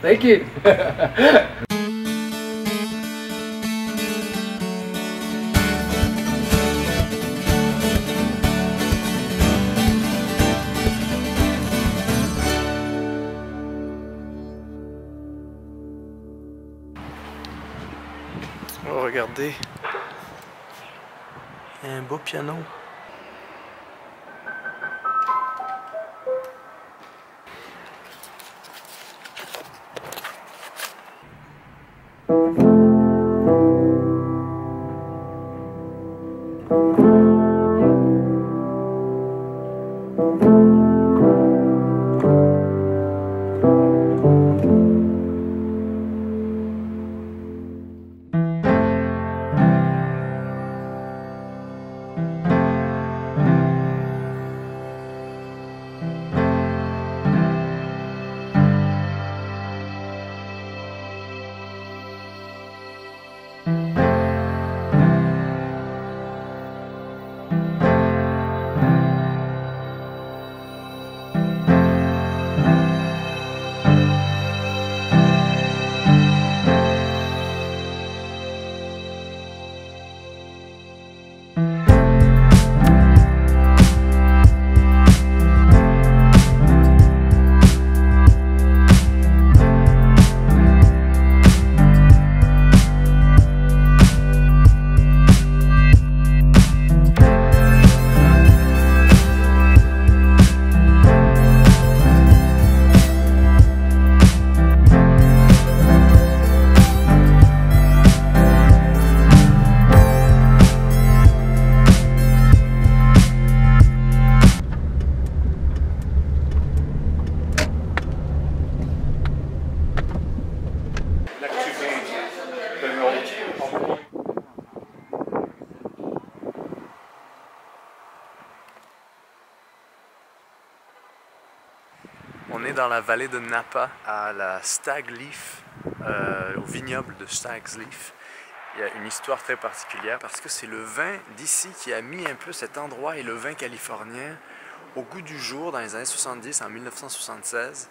Thank you. Oh, regardez, il y a un beau piano. On est dans la vallée de Napa, à la Stag Leaf, au vignoble de Stag's Leaf. Il y a une histoire très particulière parce que c'est le vin d'ici qui a mis un peu cet endroit et le vin californien au goût du jour dans les années 70, en 1976.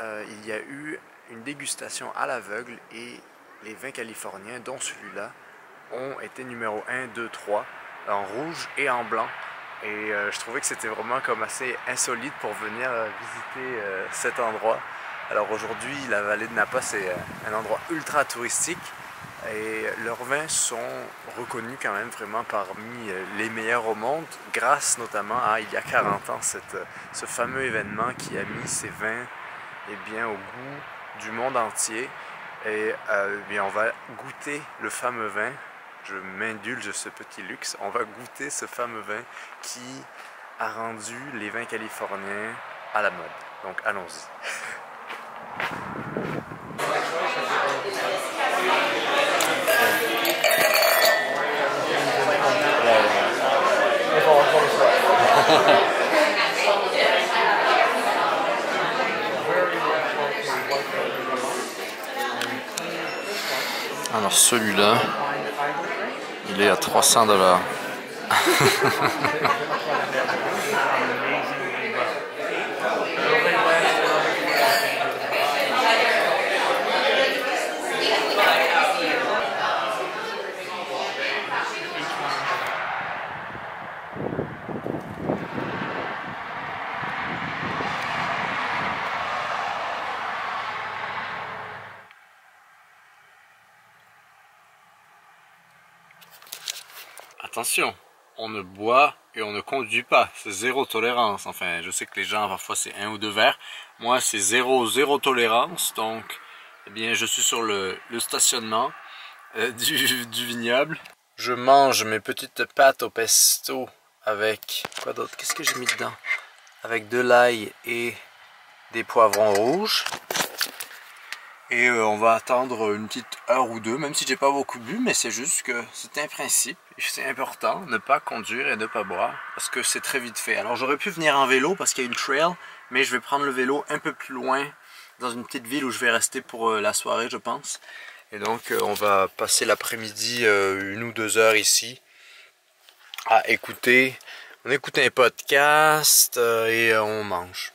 Il y a eu une dégustation à l'aveugle et les vins californiens, dont celui-là, ont été numéro 1, 2, 3, en rouge et en blanc. Et je trouvais que c'était vraiment comme assez insolite pour venir visiter cet endroit. Alors aujourd'hui, la vallée de Napa, c'est un endroit ultra touristique et leurs vins sont reconnus quand même vraiment parmi les meilleurs au monde, grâce notamment à, il y a 40 ans, ce fameux événement qui a mis ces vins bien, au goût du monde entier. Et bien, on va goûter le fameux vin. Je m'indulge ce petit luxe. On va goûter ce fameux vin qui a rendu les vins californiens à la mode. Donc allons-y. Alors celui-là, il est à 300 $. Attention, on ne boit et on ne conduit pas, c'est zéro tolérance. Enfin, je sais que les gens, parfois c'est 1 ou 2 verres. Moi, c'est zéro tolérance. Donc, eh bien, je suis sur le stationnement du vignoble. Je mange mes petites pâtes au pesto avec, quoi d'autre? Qu'est-ce que j'ai mis dedans? Avec de l'ail et des poivrons rouges. Et on va attendre une petite heure ou deux, même si j'ai pas beaucoup bu, mais c'est juste que c'est un principe. C'est important, ne pas conduire et ne pas boire, parce que c'est très vite fait. Alors j'aurais pu venir en vélo parce qu'il y a une trail, mais je vais prendre le vélo un peu plus loin, dans une petite ville où je vais rester pour la soirée, je pense. Et donc on va passer l'après-midi 1 ou 2 heures ici à écouter. On écoute un podcast et on mange.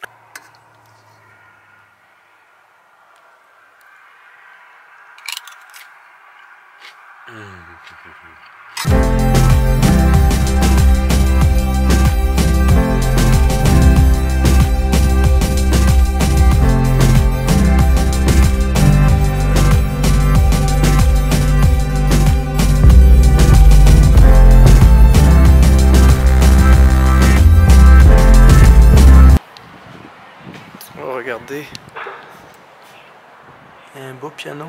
Oh, regardez, il y a un beau piano.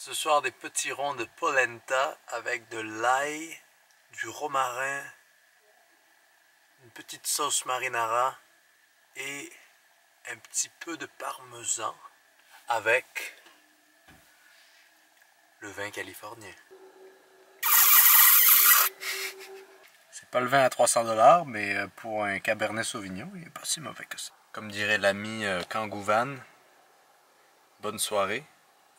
Ce soir, des petits ronds de polenta avec de l'ail, du romarin, une petite sauce marinara et un petit peu de parmesan avec le vin californien. C'est pas le vin à 300$, mais pour un Cabernet Sauvignon, il est pas si mauvais que ça. Comme dirait l'ami Kangouvan, bonne soirée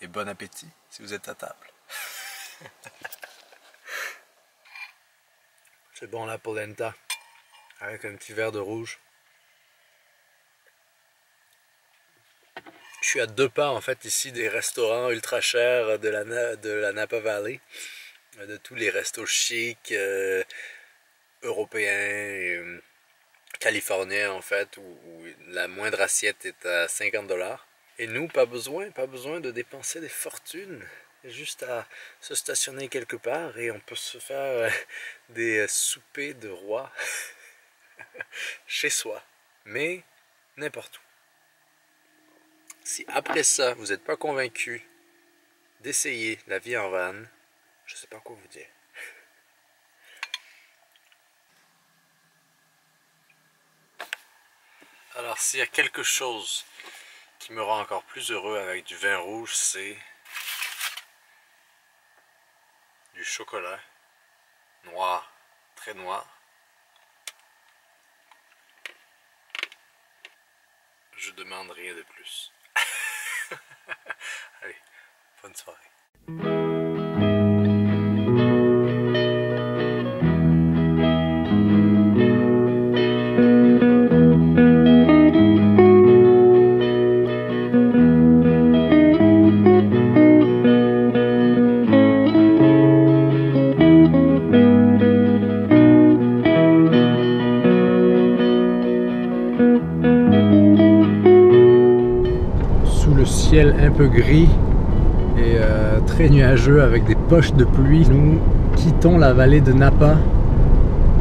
et bon appétit si vous êtes à table. C'est bon la polenta avec un petit verre de rouge. Je suis à 2 pas en fait ici des restaurants ultra chers de la Napa Valley, de tous les restos chics européens et californiens en fait, où la moindre assiette est à 50$. Et nous, pas besoin de dépenser des fortunes, juste à se stationner quelque part et on peut se faire des soupers de roi chez soi, mais n'importe où. Si après ça, vous n'êtes pas convaincu d'essayer la vie en van, je ne sais pas quoi vous dire. Alors s'il y a quelque chose qui me rend encore plus heureux avec du vin rouge, c'est du chocolat noir très noir. Je demande rien de plus. Allez, bonne soirée. Ciel un peu gris et très nuageux avec des poches de pluie. Nous quittons la vallée de Napa.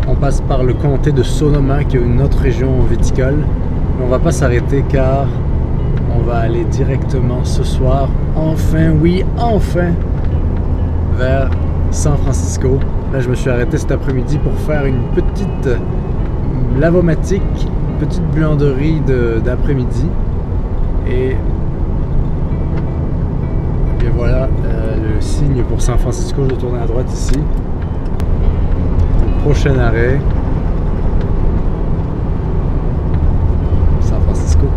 On passe par le comté de Sonoma qui est une autre région viticole. Mais on va pas s'arrêter car on va aller directement ce soir, enfin, oui, enfin, vers San Francisco. Là, je me suis arrêté cet après-midi pour faire une petite lavomatique, une petite buanderie d'après-midi. Et voilà le signe pour San Francisco. Je vais tourner à droite ici. Le prochain arrêt, San Francisco.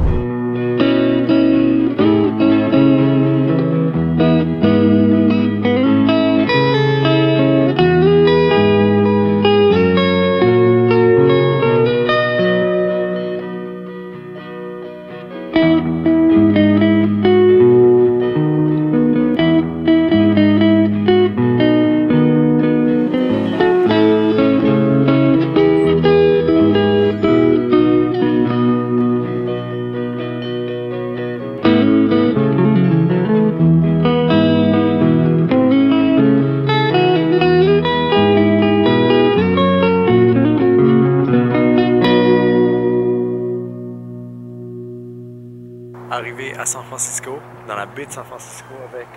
Arrivé à San Francisco, dans la baie de San Francisco avec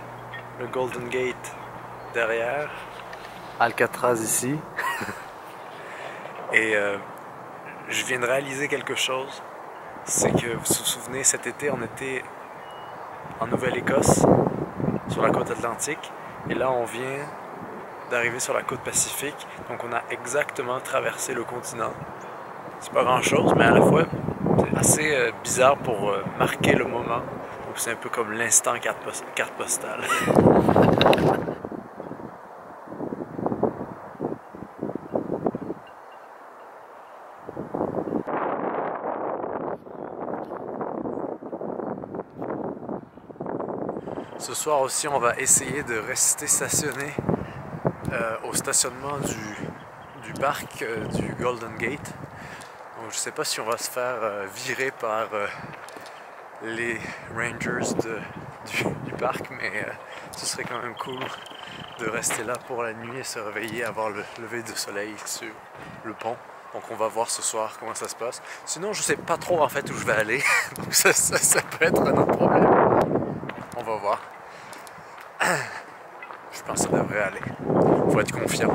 le Golden Gate derrière, Alcatraz ici. Et je viens de réaliser quelque chose, c'est que vous vous souvenez, cet été on était en Nouvelle-Écosse, sur la côte atlantique, et là on vient d'arriver sur la côte pacifique, donc on a exactement traversé le continent. C'est pas grand chose, mais à la fois c'est assez bizarre pour marquer le moment. C'est un peu comme l'instant carte postale. Ce soir aussi, on va essayer de rester stationné au stationnement du parc du Golden Gate. Donc, je sais pas si on va se faire virer par les rangers du parc, mais ce serait quand même cool de rester là pour la nuit et se réveiller, avoir le lever de soleil sur le pont. Donc on va voir ce soir comment ça se passe. Sinon je sais pas trop en fait où je vais aller, donc ça peut être un autre problème. On va voir. Je pense que ça devrait aller. Faut être confiant.